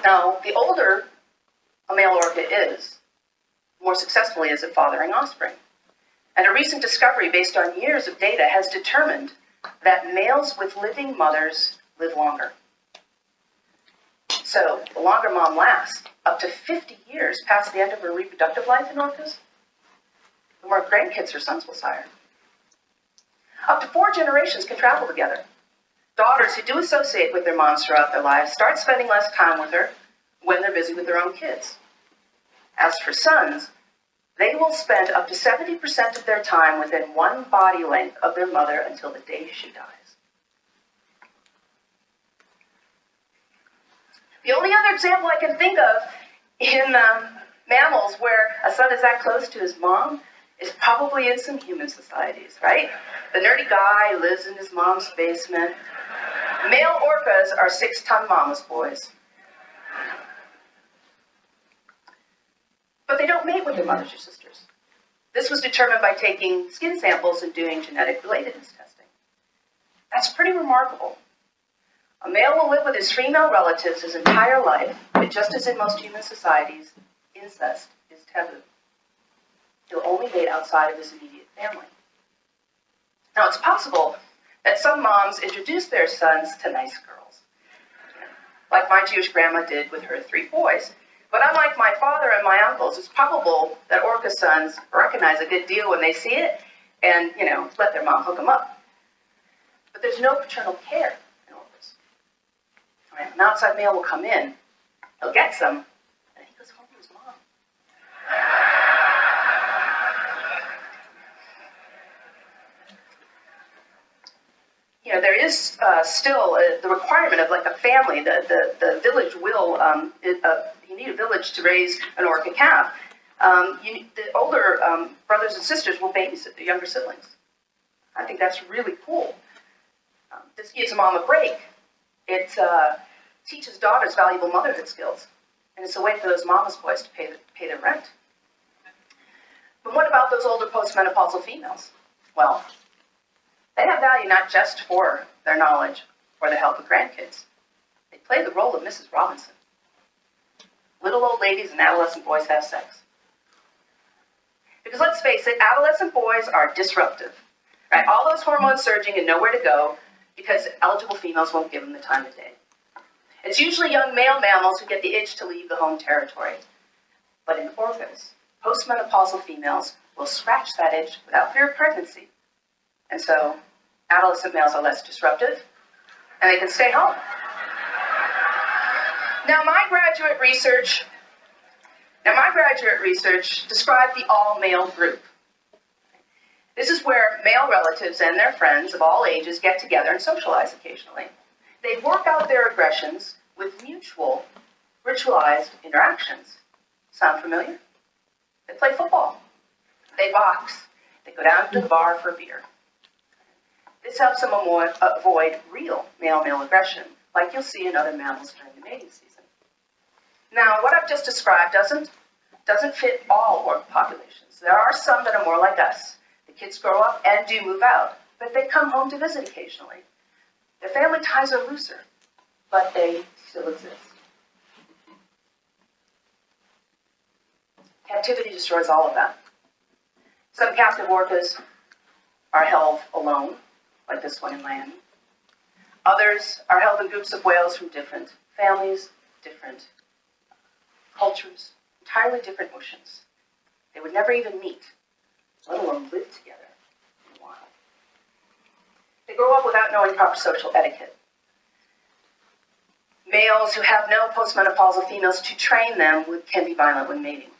Now, the older a male orca is, the more successfully is it fathering offspring. And a recent discovery based on years of data has determined that males with living mothers live longer. So the longer mom lasts, up to 50 years past the end of her reproductive life in orcas, the more grandkids her sons will sire. Up to 4 generations can travel together. Daughters who do associate with their moms throughout their lives start spending less time with her when they're busy with their own kids. As for sons, they will spend up to 70% of their time within one body length of their mother until the day she dies. The only other example I can think of in mammals where a son is that close to his mom is probably in some human societies, right? The nerdy guy lives in his mom's basement. Male orcas are 6-ton mama's boys. But they don't mate with their mothers or sisters. This was determined by taking skin samples and doing genetic relatedness testing. That's pretty remarkable. A male will live with his female relatives his entire life, but just as in most human societies, incest is taboo. He'll only date outside of his immediate family. Now, it's possible that some moms introduce their sons to nice girls, like my Jewish grandma did with her 3 boys. But unlike my father and my uncles, it's probable that orca sons recognize a good deal when they see it and, let their mom hook them up. But there's no paternal care in orcas. Right? An outside male will come in, he'll get some, and he goes home to his mom. There is still the requirement of like a family. The village will, you need a village to raise an orca calf. The older brothers and sisters will babysit the younger siblings. I think that's really cool. This gives mom a break. It teaches daughters valuable motherhood skills. And it's a way for those mama's boys to pay their rent. But what about those older postmenopausal females? Well, they have value not just for their knowledge or the health of grandkids. They play the role of Mrs. Robinson. Little old ladies and adolescent boys have sex. Because let's face it, adolescent boys are disruptive. Right? All those hormones surging and nowhere to go because eligible females won't give them the time of day. It's usually young male mammals who get the itch to leave the home territory. But in orcas, postmenopausal females will scratch that itch without fear of pregnancy. And so adolescent males are less disruptive, and they can stay home. Now, my graduate research described the all-male group. This is where male relatives and their friends of all ages get together and socialize occasionally. They work out their aggressions with mutual, ritualized interactions. Sound familiar? They play football. They box. They go down to the bar for a beer. This helps them avoid real male-male aggression, like you'll see in other mammals during the mating season. Now, what I've just described doesn't fit all orca populations. There are some that are more like us. The kids grow up and do move out, but they come home to visit occasionally. Their family ties are looser, but they still exist. Captivity destroys all of that. Some captive orcas are held alone, like this one in Miami. Others are held in groups of whales from different families, different cultures, entirely different oceans. They would never even meet, let alone live together in the wild. They grow up without knowing proper social etiquette. Males who have no postmenopausal females to train them can be violent when mating.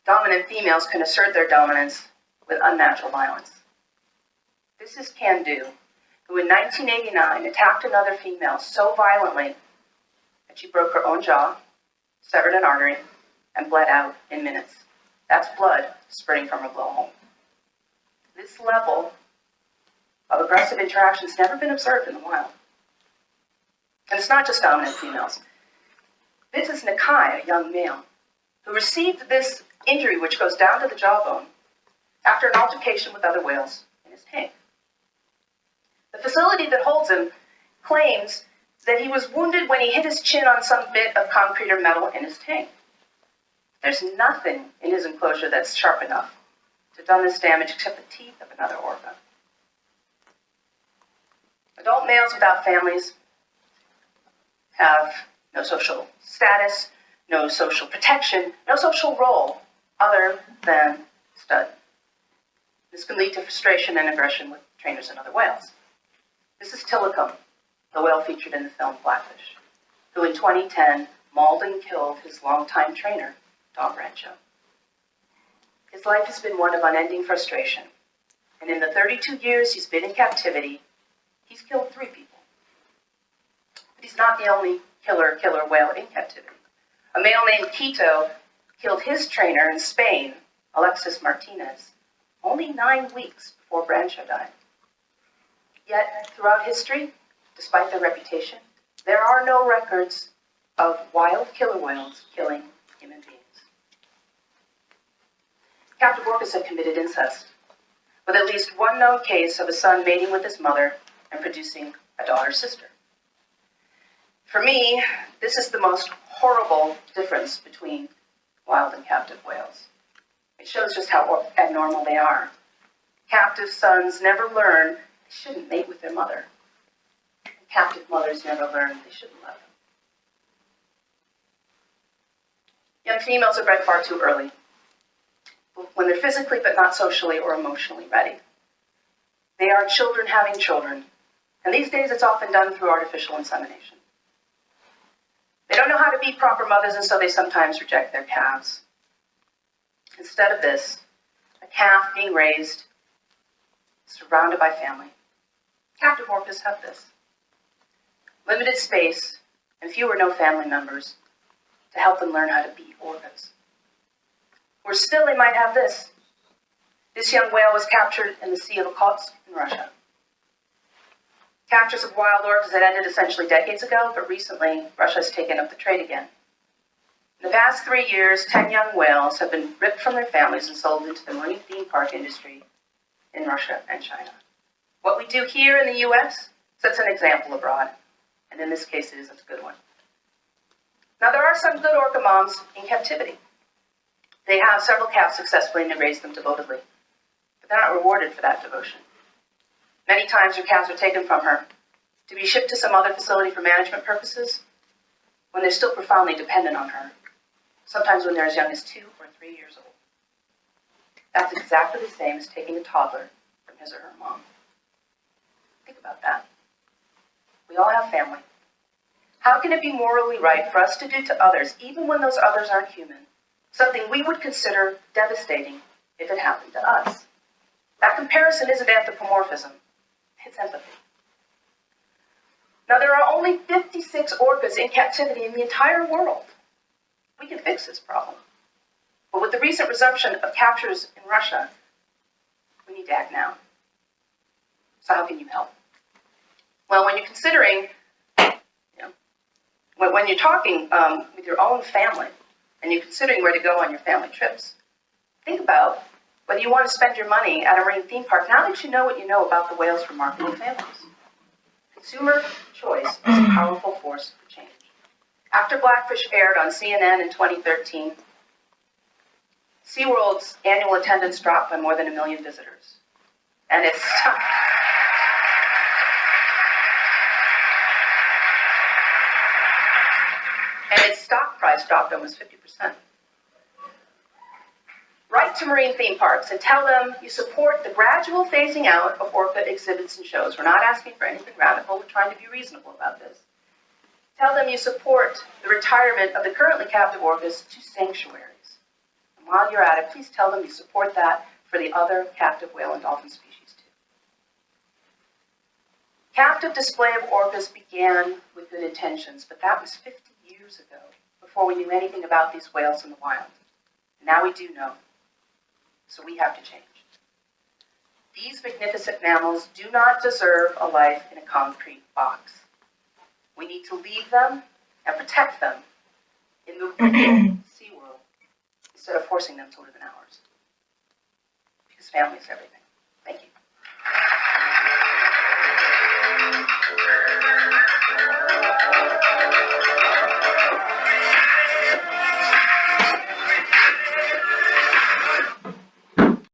Dominant females can assert their dominance with unnatural violence. This is Candu, who in 1989 attacked another female so violently that she broke her own jaw, severed an artery, and bled out in minutes. That's blood spurting from her blowhole. This level of aggressive interaction has never been observed in the wild. And it's not just dominant females. This is Nakai, a young male, who received this injury, which goes down to the jawbone, after an altercation with other whales in his tank. The facility that holds him claims that he was wounded when he hit his chin on some bit of concrete or metal in his tank. There's nothing in his enclosure that's sharp enough to done this damage except the teeth of another orca. Adult males without families have no social status, no social protection, no social role other than stud. This can lead to frustration and aggression with trainers and other whales. This is Tilikum, the whale featured in the film Blackfish, who in 2010 mauled and killed his longtime trainer, Don Brancho. His life has been one of unending frustration, and in the 32 years he's been in captivity, he's killed 3 people. But he's not the only killer whale in captivity. A male named Quito killed his trainer in Spain, Alexis Martinez, only 9 weeks before Brancho died. Yet, throughout history, despite their reputation, there are no records of wild killer whales killing human beings. Captive orcas have committed incest, with at least one known case of a son mating with his mother and producing a daughter sister. For me, this is the most horrible difference between wild and captive whales. It shows just how abnormal they are. Captive sons never learn they shouldn't mate with their mother. And captive mothers never learn they shouldn't love them. Young females are bred far too early, when they're physically but not socially or emotionally ready. They are children having children, and these days it's often done through artificial insemination. They don't know how to be proper mothers, and so they sometimes reject their calves. Instead of this, a calf being raised, surrounded by family. Captive orcas have this. Limited space and few or no family members to help them learn how to be orcas. Or still, they might have this. This young whale was captured in the Sea of Okhotsk in Russia. Captures of wild orcas had ended essentially decades ago, but recently Russia has taken up the trade again. In the past 3 years, 10 young whales have been ripped from their families and sold into the marine theme park industry in Russia and China. What we do here in the U.S. sets an example abroad, and in this case it is a good one. Now there are some good orca moms in captivity. They have several calves successfully and they raise them devotedly, but they're not rewarded for that devotion. Many times her calves are taken from her to be shipped to some other facility for management purposes when they're still profoundly dependent on her, sometimes when they're as young as 2 or 3 years old. That's exactly the same as taking a toddler from his or her mom. Think about that. We all have family. How can it be morally right for us to do to others, even when those others aren't human, something we would consider devastating if it happened to us? That comparison isn't anthropomorphism. It's empathy. Now, there are only 56 orcas in captivity in the entire world. We can fix this problem. But with the recent resumption of captures in Russia, we need to act now. So how can you help? Well, when you're considering, when you're talking with your own family and you're considering where to go on your family trips, think about whether you want to spend your money at a marine theme park now that you know what you know about the whale's remarkable families. Consumer choice is a powerful force for change. After Blackfish aired on CNN in 2013, SeaWorld's annual attendance dropped by more than 1 million visitors. And its stock price dropped almost 50%. Write to marine theme parks and tell them you support the gradual phasing out of orca exhibits and shows. We're not asking for anything radical. We're trying to be reasonable about this. Tell them you support the retirement of the currently captive orcas to sanctuaries. And while you're at it, please tell them you support that for the other captive whale and dolphin species too. Captive display of orcas began with good intentions, but that was 50 years ago, before we knew anything about these whales in the wild. Now we do know. So we have to change. These magnificent mammals do not deserve a life in a concrete box. We need to leave them and protect them in the real SeaWorld instead of forcing them to live in ours. Because family is everything. Thank you.